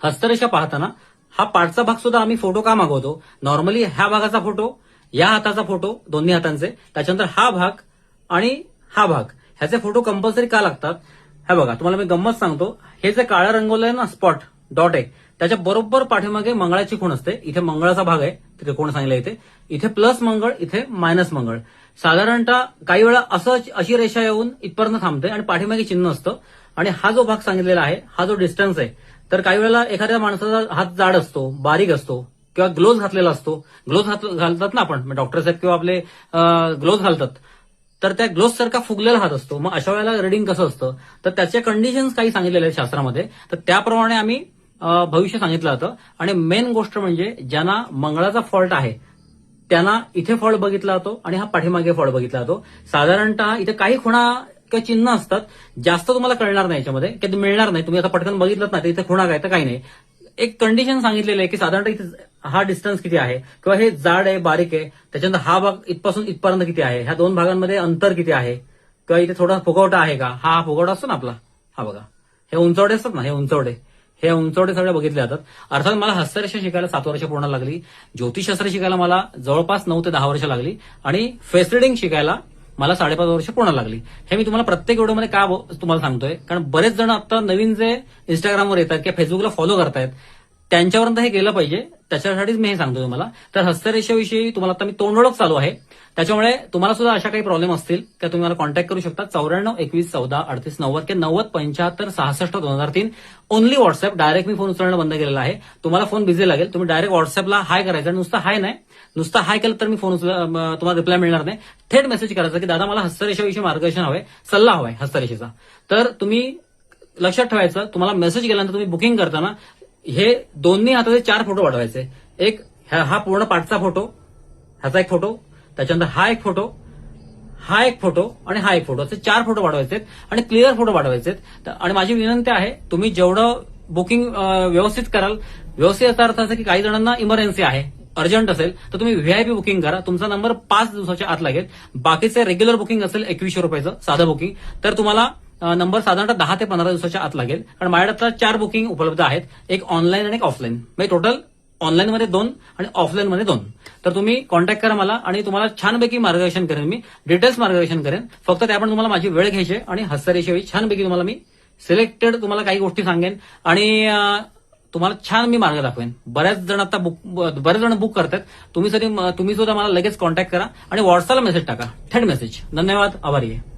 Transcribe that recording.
हस्तरेषा पाहताना हा पाठचा भाग सुद्धा आम्ही फोटो का मागवतो? नॉर्मली ह्या भागाचा फोटो, या हाताचा फोटो, दोन्ही हातांचे, त्याच्यानंतर हा भाग आणि हा भाग, ह्याचे फोटो कंपल्सरी का लागतात? हे बघा, तुम्हाला मी गंमत सांगतो. हे जे काळं रंगवलं आहे ना, स्पॉट डॉट आहे, त्याच्या बरोबर पाठीमागे मंगळाची खूण असते. इथे मंगळाचा भाग आहे, तिथे कोण सांगितलं इथे प्लस मंगळ, इथे मायनस मंगळ. साधारणतः काही वेळा अशी रेषा येऊन इथपर्यंत थांबते आणि पाठीमागे चिन्ह असतं. आणि हा जो भाग सांगितलेला आहे, हा जो डिस्टन्स आहे, तर काही वेळेला एखाद्या माणसाचा हात जाड असतो, बारीक असतो, किंवा ग्लोव्ह घातलेला असतो. ग्लोव्ह घालतात ना आपण, डॉक्टर साहेब किंवा आपले ग्लोव्ह घालतात, तर त्या ग्लोव्ह सारखा फुगलेला हात असतो. मग अशा वेळेला रिडिंग कसं असतं? तर त्याचे कंडिशन्स काही सांगितलेले आहेत शास्त्रामध्ये, तर त्याप्रमाणे आम्ही भविष्य सांगितलं जातं. आणि मेन गोष्ट म्हणजे ज्यांना मंगळाचा फॉल्ट आहे त्यांना इथे फॉल्ट बघितला जातो आणि हा पाठीमागे फॉल्ट बघितला जातो. साधारणतः इथे काही खुणा किंवा चिन्ह असतात, जास्त तुम्हाला कळणार नाही याच्यामध्ये, की मिळणार नाही. तुम्ही आता पटकन बघितलं ना, इथे खुणा काय तर काही नाही. एक कंडिशन सांगितलेलं आहे की साधारणतः इथे हा डिस्टन्स किती आहे, किंवा हे जाड आहे, बारीक आहे, त्याच्यानंतर हा भाग इथपासून इथपर्यंत किती आहे, ह्या दोन भागांमध्ये अंतर किती आहे, किंवा इथे थोडा फुगवटा आहे का, हा फुगवटा असतो ना आपला, हा बघा, हे उंचवडे असतात ना, हे उंचवडे सगळे बघितले जातात. अर्थात मला हस्तरेषा शिकायला 7 वर्ष पूर्ण लागली, ज्योतिषशास्त्र शिकायला मला जवळपास 9 ते 10 वर्ष लागली, आणि फेस रिडिंग शिकायला मला 5.5 वर्ष पूर्ण लागली. हे मी तुम्हाला प्रत्येक व्हिडिओमध्ये का तुम्हाला सांगतोय, कारण बरेच जण आता नवीन जे इंस्टाग्रामवर येतात किंवा फेसबुकला फॉलो करतायत, त्यांच्यापर्यंत हे गेलं पाहिजे, त्याच्यासाठीच मी हे सांगतोय तुम्हाला. तर हस्तरेषेविषयी तुम्हाला आता मी तोंडओळख चालू आहे, त्याच्यामुळे तुम्हाला सुद्धा अशा काही प्रॉब्लेम असतील तर तुम्ही मला कॉन्टॅक्ट करू शकता. 94 21 14 38 90 किंवा 90 75 66 2003. Only WhatsApp. डायरेक्ट मी फोन उचलणं बंद केलेलं आहे. तुम्हाला फोन बिझी लागेल, तुम्ही डायरेक्ट व्हॉट्सअपला हाय करायचं. नुसतं हाय नाही, नुसतं हाय केलं तर मी फोन तुम्हाला रिप्लाय मिळणार नाही. थेट मेसेज करायचा की दादा मला हस्तरेषेविषयी मार्गदर्शन हवंय, सल्ला हवाय हस्तरेषेचा. तर तुम्ही लक्षात ठेवायचं, तुम्हाला मेसेज केल्यानंतर तुम्ही बुकिंग करताना हे दोन्ही हाताचे 4 फोटो पाठवायचे. एक हा पूर्ण पाठचा फोटो, ह्याचा एक फोटो, त्याच्यानंतर हा एक फोटो, हा एक फोटो आणि हा एक फोटो, असे 4 फोटो पाठवायचे आणि क्लिअर फोटो पाठवायचे. आणि माझी विनंती आहे, तुम्ही जेवढं बुकिंग व्यवस्थित कराल, व्यवस्थित याचा अर्थ असा की काही जणांना इमर्जन्सी आहे, अर्जंट असेल तर तुम्ही व्हीआयपी बुकिंग करा. तुमचा नंबर 5 दिवसाच्या आत लागेल. बाकीचे रेग्युलर बुकिंग असेल 2100 रुपयाचं साधं बुकिंग, तर तुम्हाला नंबर साधारणतः 10 ते 15 दिवसाच्या आत लागेल. कारण माझ्याकडे आता 4 बुकिंग उपलब्ध आहेत, एक ऑनलाईन आणि एक ऑफलाईन. म्हणजे टोटल ऑनलाईनमध्ये 2 आणि ऑफलाईनमध्ये 2. तर तुम्ही कॉन्टॅक्ट करा मला आणि तुम्हाला छानपैकी मार्गदर्शन करेन, मी डिटेल्स मार्गदर्शन करेन. फक्त त्यापण तुम्हाला माझी वेळ घ्यायची आणि हस्तरेषेविषयी छानपैकी तुम्हाला मी सिलेक्टेड तुम्हाला काही गोष्टी सांगेन आणि तुम्हाला छान मी मार्ग दाखवेन. बरेच जण बुक करतात. तुम्ही सुद्धा मला लगेच कॉन्टॅक्ट करा आणि व्हॉट्सअपला मेसेज टाका, थेट मेसेज. धन्यवाद, आभारी आहे.